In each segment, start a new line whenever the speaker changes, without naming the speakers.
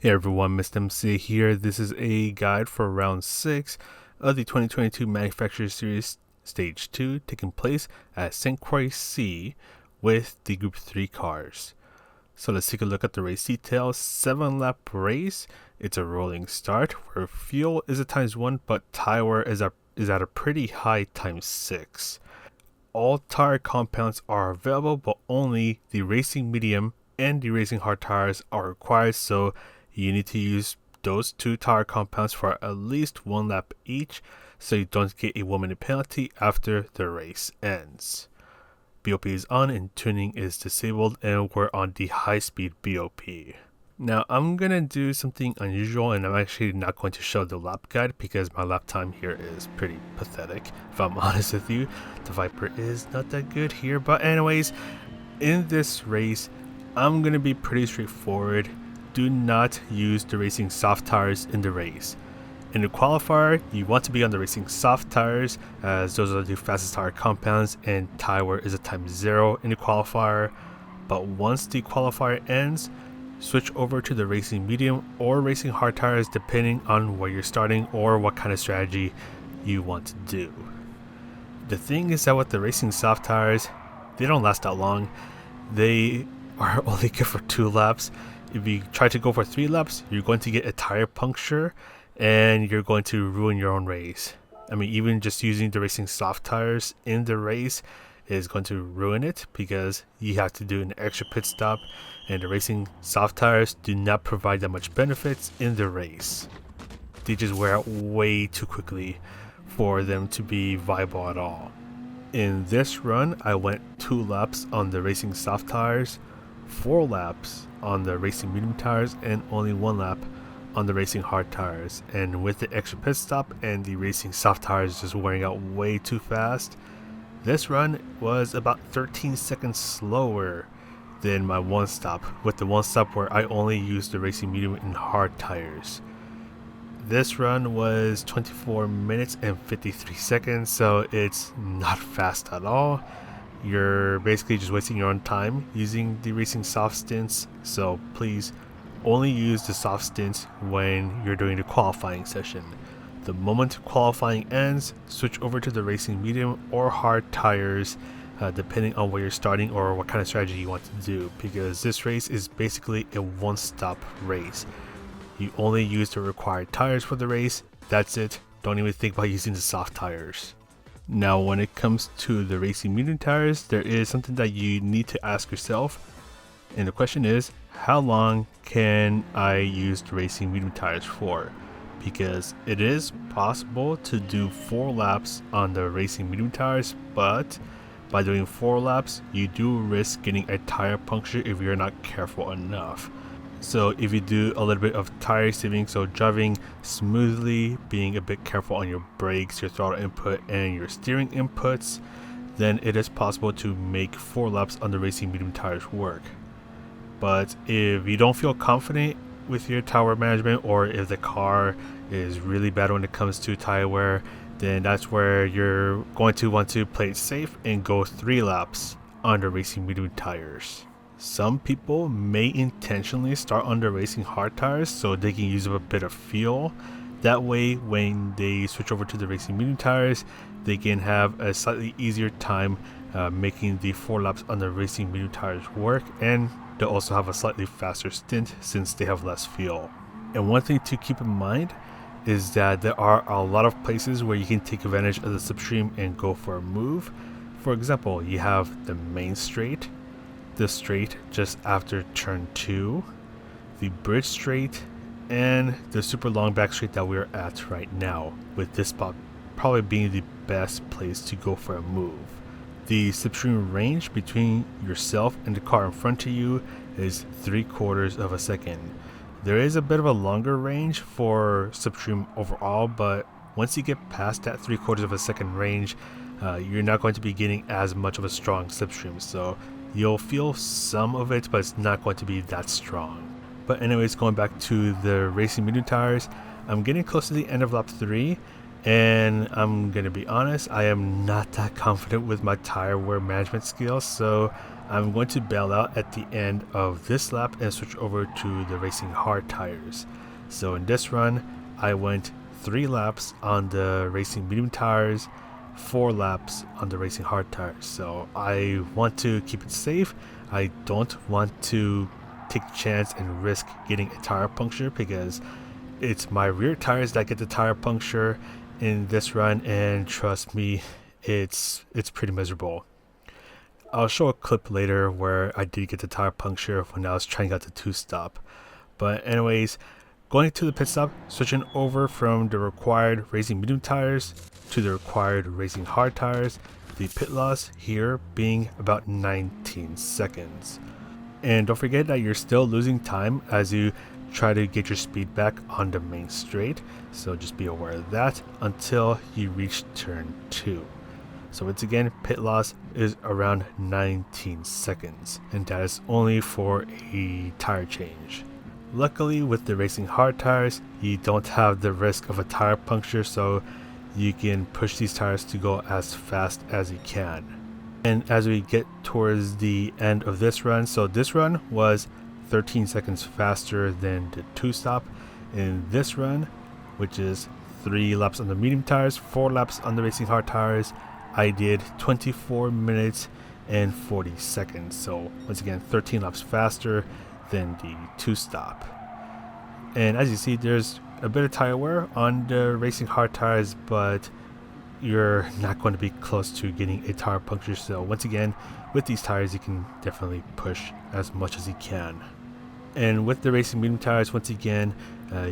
Hey everyone, Mr. MC here. This is a guide for round 6 of the 2022 Manufacturer Series Stage 2 taking place at Sainte Croix with the Group 3 cars. So let's take a look at the race details. 7-lap race. It's a rolling start where fuel is a ×1 but tire wear is at a pretty high ×6. All tire compounds are available but only the racing medium and the racing hard tires are required, so you need to use those two tire compounds for at least 1 lap each so you don't get a 1-minute penalty after the race ends. BOP is on and tuning is disabled, and we're on the high speed BOP. Now I'm going to do something unusual, and I'm actually not going to show the lap guide because my lap time here is pretty pathetic. If I'm honest with you, the Viper is not that good here. But anyways, in this race, I'm going to be pretty straightforward. Do not use the racing soft tires in the race. In the qualifier, you want to be on the racing soft tires as those are the fastest tire compounds and tire wear is a ×0 in the qualifier. But once the qualifier ends, switch over to the racing medium or racing hard tires depending on where you're starting or what kind of strategy you want to do. The thing is that with the racing soft tires, they don't last that long. They are only good for 2 laps. If you try to go for 3 laps, you're going to get a tire puncture and you're going to ruin your own race. I mean, even just using the racing soft tires in the race is going to ruin it because you have to do an extra pit stop, and the racing soft tires do not provide that much benefits in the race. They just wear out way too quickly for them to be viable at all. In this run, I went 2 laps on the racing soft tires, 4 laps on the racing medium tires, and only 1 lap on the racing hard tires. And with the extra pit stop and the racing soft tires just wearing out way too fast, this run was about 13 seconds slower than my 1 stop, with the 1 stop where I only used the racing medium and hard tires. This run was 24 minutes and 53 seconds, so it's not fast at all. You're basically just wasting your own time using the racing soft stints, so please only use the soft stints when you're doing the qualifying session. The moment qualifying ends, switch over to the racing medium or hard tires depending on where you're starting or what kind of strategy you want to do, because this race is basically a 1-stop race. You only use the required tires for the race, that's it. Don't even think about using the soft tires. Now when it comes to the racing medium tires, there is something that you need to ask yourself, and the question is, how long can I use the racing medium tires for? Because it is possible to do 4 laps on the racing medium tires, but by doing 4 laps, you do risk getting a tire puncture if you're not careful enough. So if you do a little bit of tire saving, so driving smoothly, being a bit careful on your brakes, your throttle input, and your steering inputs, then it is possible to make 4 laps on the racing medium tires work. But if you don't feel confident with your tire wear management, or if the car is really bad when it comes to tire wear, then that's where you're going to want to play it safe and go 3 laps on the racing medium tires. Some people may intentionally start on the racing hard tires so they can use up a bit of fuel. That way, when they switch over to the racing medium tires, they can have a slightly easier time making the 4 laps on the racing medium tires work, and they'll also have a slightly faster stint since they have less fuel. And one thing to keep in mind is that there are a lot of places where you can take advantage of the slipstream and go for a move. For example, you have the main straight, the straight just after turn 2, the bridge straight, and the super long back straight that we're at right now, with this spot probably being the best place to go for a move. The slipstream range between yourself and the car in front of you is 3/4 of a second. There is a bit of a longer range for slipstream overall, but once you get past that 3/4 of a second range, you're not going to be getting as much of a strong slipstream, so you'll feel some of it, but it's not going to be that strong. But anyways, going back to the racing medium tires, I'm getting close to the end of lap 3, and I'm gonna be honest, I am not that confident with my tire wear management skills, so I'm going to bail out at the end of this lap and switch over to the racing hard tires. So in this run, I went 3 laps on the racing medium tires, 4 laps on the racing hard tires. So I want to keep it safe. I don't want to take a chance and risk getting a tire puncture, because it's my rear tires that get the tire puncture in this run, and trust me, it's pretty miserable. I'll show a clip later where I did get the tire puncture when I was trying out the 2-stop. But anyways, going to the pit stop, switching over from the required racing medium tires to the required racing hard tires, the pit loss here being about 19 seconds. And don't forget that you're still losing time as you try to get your speed back on the main straight, so just be aware of that until you reach turn 2. So once again, pit loss is around 19 seconds, and that is only for a tire change. Luckily, with the racing hard tires, you don't have the risk of a tire puncture, so you can push these tires to go as fast as you can. And as we get towards the end of this run, so this run was 13 seconds faster than the 2-stop. In this run, which is 3 laps on the medium tires, 4 laps on the racing hard tires, I did 24 minutes and 40 seconds. So once again, 13 laps faster than the 2-stop. And as you see, there's a bit of tire wear on the racing hard tires, but you're not going to be close to getting a tire puncture. So once again, with these tires, you can definitely push as much as you can. And with the racing medium tires, once again,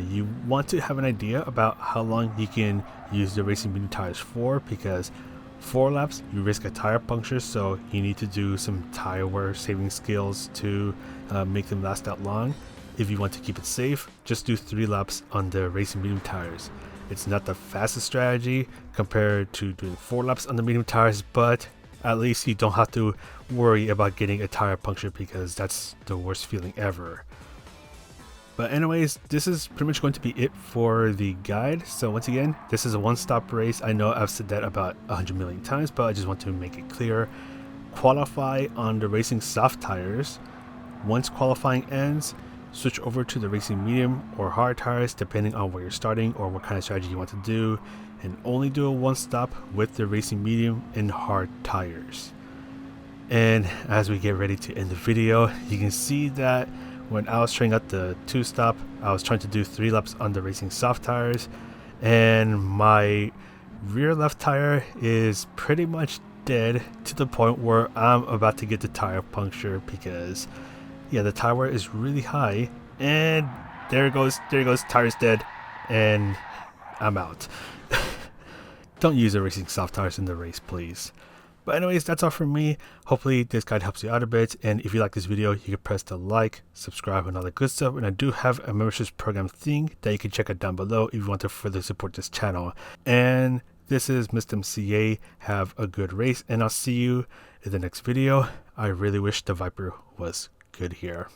you want to have an idea about how long you can use the racing medium tires for, because 4 laps you risk a tire puncture, so you need to do some tire wear saving skills to make them last that long. If you want to keep it safe, just do 3 laps on the racing medium tires. It's not the fastest strategy compared to doing 4 laps on the medium tires, but at least you don't have to worry about getting a tire puncture, because that's the worst feeling ever. But anyways, this is pretty much going to be it for the guide. So once again, this is a 1-stop race. I know I've said that about 100 million times, but I just want to make it clear. Qualify on the racing soft tires. Once qualifying ends, switch over to the racing medium or hard tires depending on where you're starting or what kind of strategy you want to do, and only do a 1-stop with the racing medium and hard tires. And as we get ready to end the video, you can see that when I was trying out the 2-stop, I was trying to do 3 laps on the racing soft tires, and my rear left tire is pretty much dead, to the point where I'm about to get the tire puncture, because yeah, the tire wear is really high, and there it goes, tire's dead, and I'm out. Don't use the racing soft tires in the race, please. But anyways, that's all from me. Hopefully this guide helps you out a bit, and if you like this video, you can press the like, subscribe, and all that good stuff. And I do have a memberships program thing that you can check out down below if you want to further support this channel. And this is Mr. MCA. Have a good race, and I'll see you in the next video. I really wish the Viper was good here.